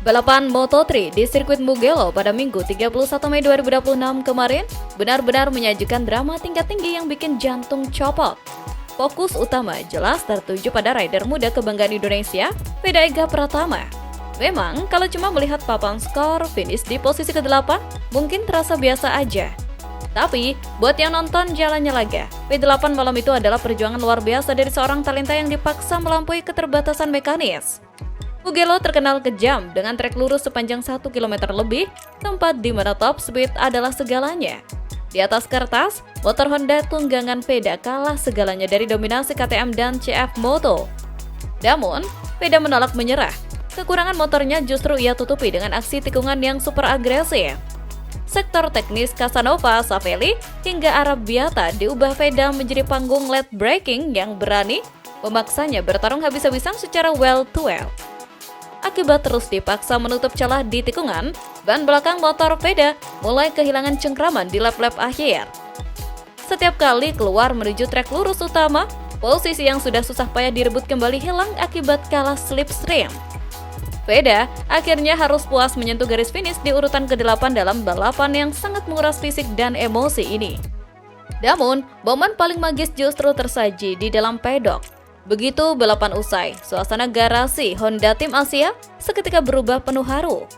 Balapan Moto3 di sirkuit Mugello pada Minggu 31 Mei 2026 kemarin benar-benar menyajikan drama tingkat tinggi yang bikin jantung copot. Fokus utama jelas tertuju pada rider muda kebanggaan Indonesia, Veda Ega Pratama. Memang, kalau cuma melihat papan skor finish di posisi ke-8, mungkin terasa biasa aja. Tapi, buat yang nonton jalannya laga, P8 malam itu adalah perjuangan luar biasa dari seorang talenta yang dipaksa melampaui keterbatasan mekanis. Mugello terkenal kejam dengan trek lurus sepanjang 1 km lebih, tempat di mana top speed adalah segalanya. Di atas kertas, motor Honda tunggangan Veda kalah segalanya dari dominasi KTM dan CF Moto. Namun, Veda menolak menyerah. Kekurangan motornya justru ia tutupi dengan aksi tikungan yang super agresif. Sektor teknis Casanova, Savelli, hingga Arabiata diubah Veda menjadi panggung late braking yang berani, memaksanya bertarung habis-habisan secara well-to-well. Akibat terus dipaksa menutup celah di tikungan, ban belakang motor Veda mulai kehilangan cengkraman di lap-lap akhir. Setiap kali keluar menuju trek lurus utama, posisi yang sudah susah payah direbut kembali hilang akibat kalah slipstream. Veda akhirnya harus puas menyentuh garis finish di urutan ke-8 dalam balapan yang sangat menguras fisik dan emosi ini. Namun, momen paling magis justru tersaji di dalam pedok. Begitu balapan usai, suasana garasi Honda Tim Asia seketika berubah penuh haru.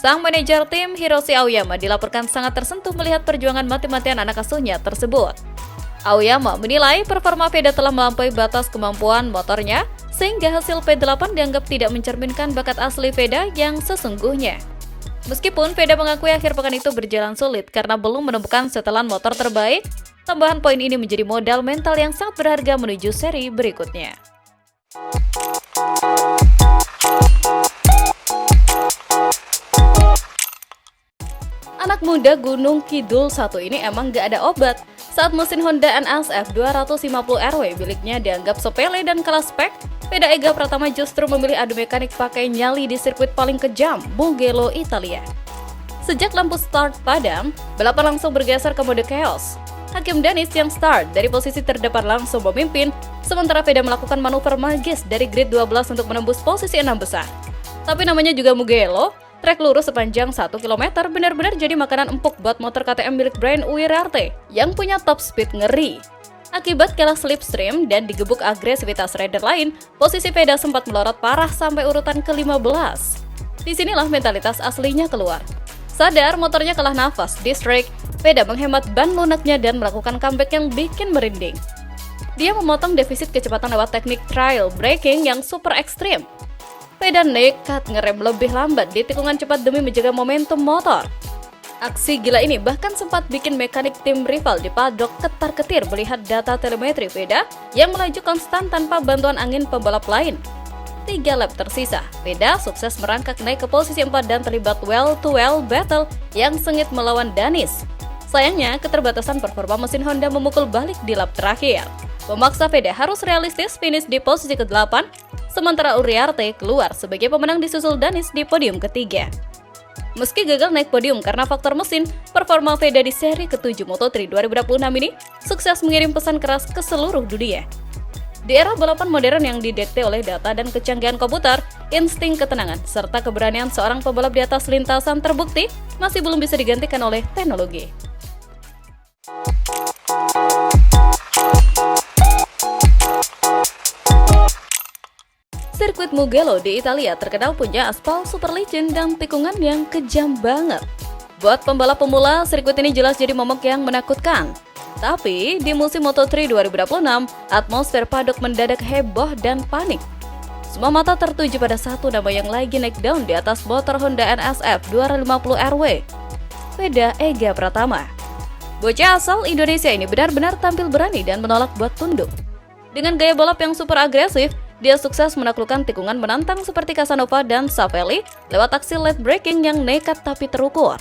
Sang manajer tim Hiroshi Aoyama dilaporkan sangat tersentuh melihat perjuangan mati-matian anak asuhnya tersebut. Aoyama menilai performa Veda telah melampaui batas kemampuan motornya, sehingga hasil P8 dianggap tidak mencerminkan bakat asli Veda yang sesungguhnya. Meskipun Veda mengakui akhir pekan itu berjalan sulit karena belum menemukan setelan motor terbaik, tambahan poin ini menjadi modal mental yang sangat berharga menuju seri berikutnya. Anak muda Gunung Kidul 1 ini emang gak ada obat. Saat mesin Honda NSF 250RW miliknya dianggap sepele dan kalah spek, Veda Ega Pratama justru memilih adu mekanik pakai nyali di sirkuit paling kejam, Mugello, Italia. Sejak lampu start padam, balapan langsung bergeser ke mode chaos. Hakim Danis yang start dari posisi terdepan langsung memimpin, sementara Veda melakukan manuver magis dari grid 12 untuk menembus posisi 6 besar. Tapi namanya juga Mugello, trek lurus sepanjang 1 km benar-benar jadi makanan empuk buat motor KTM milik Brian Uirarte yang punya top speed ngeri. Akibat kalah slipstream dan digebuk agresivitas rider lain, posisi Veda sempat melorot parah sampai urutan ke-15. Disinilah mentalitas aslinya keluar. Sadar motornya kalah nafas di strike, Veda menghemat ban lunaknya dan melakukan comeback yang bikin merinding. Dia memotong defisit kecepatan lewat teknik trial braking yang super ekstrim. Veda nekat ngerem lebih lambat di tikungan cepat demi menjaga momentum motor. Aksi gila ini bahkan sempat bikin mekanik tim rival di paddock ketar-ketir melihat data telemetri Veda yang melaju konstan tanpa bantuan angin pembalap lain. 3 lap tersisa, Veda sukses merangkak naik ke posisi 4 dan terlibat well-to-well battle yang sengit melawan Danis. Sayangnya, keterbatasan performa mesin Honda memukul balik di lap terakhir, memaksa Veda harus realistis finish di posisi ke-8, sementara Uriarte keluar sebagai pemenang disusul Danis di podium ketiga. Meski gagal naik podium karena faktor mesin, performa Veda di seri ke-7 Moto3 2026 ini sukses mengirim pesan keras ke seluruh dunia. Di era balapan modern yang didikte oleh data dan kecanggihan komputer, insting ketenangan serta keberanian seorang pembalap di atas lintasan terbukti masih belum bisa digantikan oleh teknologi. Sirkuit Mugello di Italia terkenal punya aspal super licin dan tikungan yang kejam banget. Buat pembalap pemula, sirkuit ini jelas jadi momok yang menakutkan. Tapi, di musim Moto3 2026, atmosfer paddock mendadak heboh dan panik. Semua mata tertuju pada satu nama yang lagi naik daun di atas motor Honda NSF 250RW, Veda Ega Pratama. Bocah asal Indonesia ini benar-benar tampil berani dan menolak buat tunduk. Dengan gaya balap yang super agresif, dia sukses menaklukkan tikungan menantang seperti Casanova dan Savelli lewat aksi late braking yang nekat tapi terukur.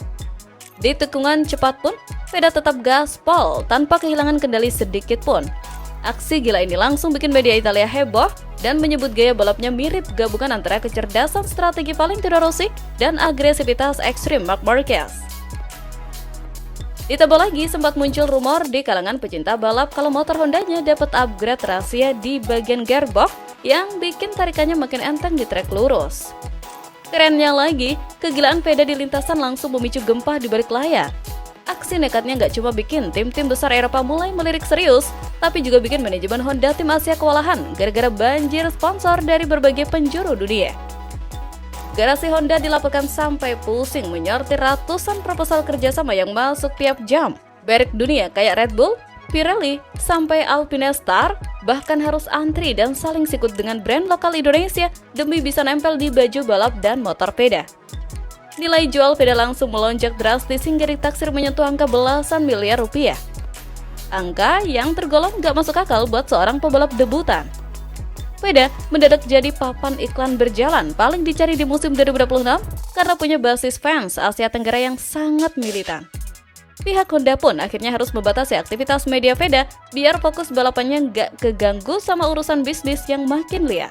Di tikungan cepat pun, Veda tetap gaspol tanpa kehilangan kendali sedikit pun. Aksi gila ini langsung bikin media Italia heboh dan menyebut gaya balapnya mirip gabungan antara kecerdasan strategi Valentino Rossi dan agresivitas ekstrim Marc Marquez. Ditambah lagi, sempat muncul rumor di kalangan pecinta balap kalau motor Hondanya dapat upgrade rahasia di bagian gearbox yang bikin tarikannya makin enteng di trek lurus. Kerennya lagi, kegilaan Veda di lintasan langsung memicu gempa di balik layar. Aksi nekatnya nggak cuma bikin tim-tim besar Eropa mulai melirik serius, tapi juga bikin manajemen Honda tim Asia kewalahan gara-gara banjir sponsor dari berbagai penjuru dunia. Garasi Honda dilaporkan sampai pusing menyortir ratusan proposal kerjasama yang masuk tiap jam. Merek dunia kayak Red Bull, Pirelli, sampai Alpine Star bahkan harus antri dan saling sikut dengan brand lokal Indonesia demi bisa nempel di baju balap dan motor Veda. Nilai jual Veda langsung melonjak drastis hingga ditaksir menyentuh angka belasan miliar rupiah. Angka yang tergolong gak masuk akal buat seorang pebalap debutan. Veda mendadak jadi papan iklan berjalan paling dicari di musim 2026 karena punya basis fans Asia Tenggara yang sangat militan. Pihak Honda pun akhirnya harus membatasi aktivitas media Veda biar fokus balapannya gak keganggu sama urusan bisnis yang makin liar.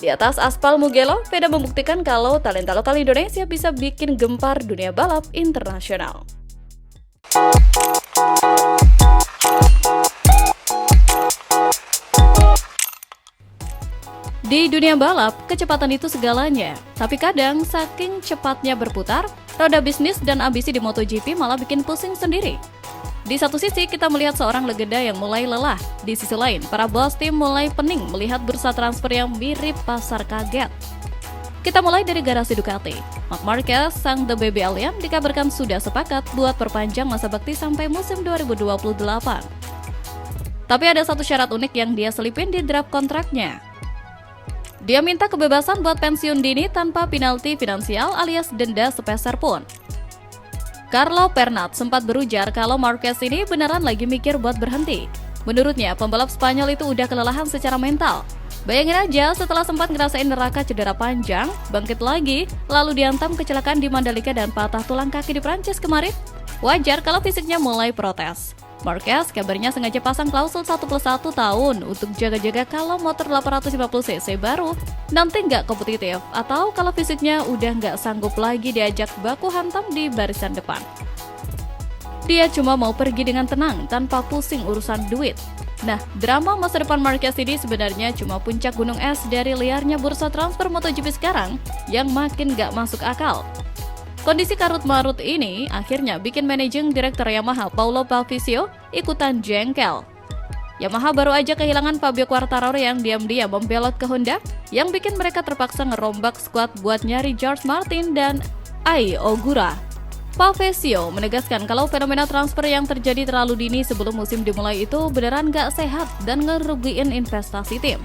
Di atas aspal Mugello, Veda membuktikan kalau talenta lokal Indonesia bisa bikin gempar dunia balap internasional. Di dunia balap, kecepatan itu segalanya. Tapi kadang, saking cepatnya berputar, roda bisnis dan ambisi di MotoGP malah bikin pusing sendiri. Di satu sisi, kita melihat seorang legenda yang mulai lelah. Di sisi lain, para bos tim mulai pening melihat bursa transfer yang mirip pasar kaget. Kita mulai dari garasi Ducati. Marc Marquez, sang The Baby Alien, dikabarkan sudah sepakat buat perpanjang masa bakti sampai musim 2028. Tapi ada satu syarat unik yang dia selipin di draft kontraknya. Dia minta kebebasan buat pensiun dini tanpa penalti finansial alias denda sepeser pun. Carlo Pernat sempat berujar kalau Marquez ini beneran lagi mikir buat berhenti. Menurutnya, pembalap Spanyol itu udah kelelahan secara mental. Bayangin aja setelah sempat ngerasain neraka cedera panjang, bangkit lagi, lalu dihantam kecelakaan di Mandalika dan patah tulang kaki di Prancis kemarin. Wajar kalau fisiknya mulai protes. Marquez kabarnya sengaja pasang klausul 1+1 tahun untuk jaga-jaga kalau motor 850cc baru nanti nggak kompetitif atau kalau fisiknya udah nggak sanggup lagi diajak baku hantam di barisan depan. Dia cuma mau pergi dengan tenang tanpa pusing urusan duit. Nah, drama masa depan Marquez ini sebenarnya cuma puncak gunung es dari liarnya bursa transfer MotoGP sekarang yang makin nggak masuk akal. Kondisi karut-marut ini akhirnya bikin managing direktur Yamaha Paulo Palvicio ikutan jengkel. Yamaha baru aja kehilangan Fabio Quartararo yang diam-diam membelot ke Honda, yang bikin mereka terpaksa ngerombak skuad buat nyari George Martin dan Ai Ogura. Palvicio menegaskan kalau fenomena transfer yang terjadi terlalu dini sebelum musim dimulai itu beneran gak sehat dan ngerugiin investasi tim.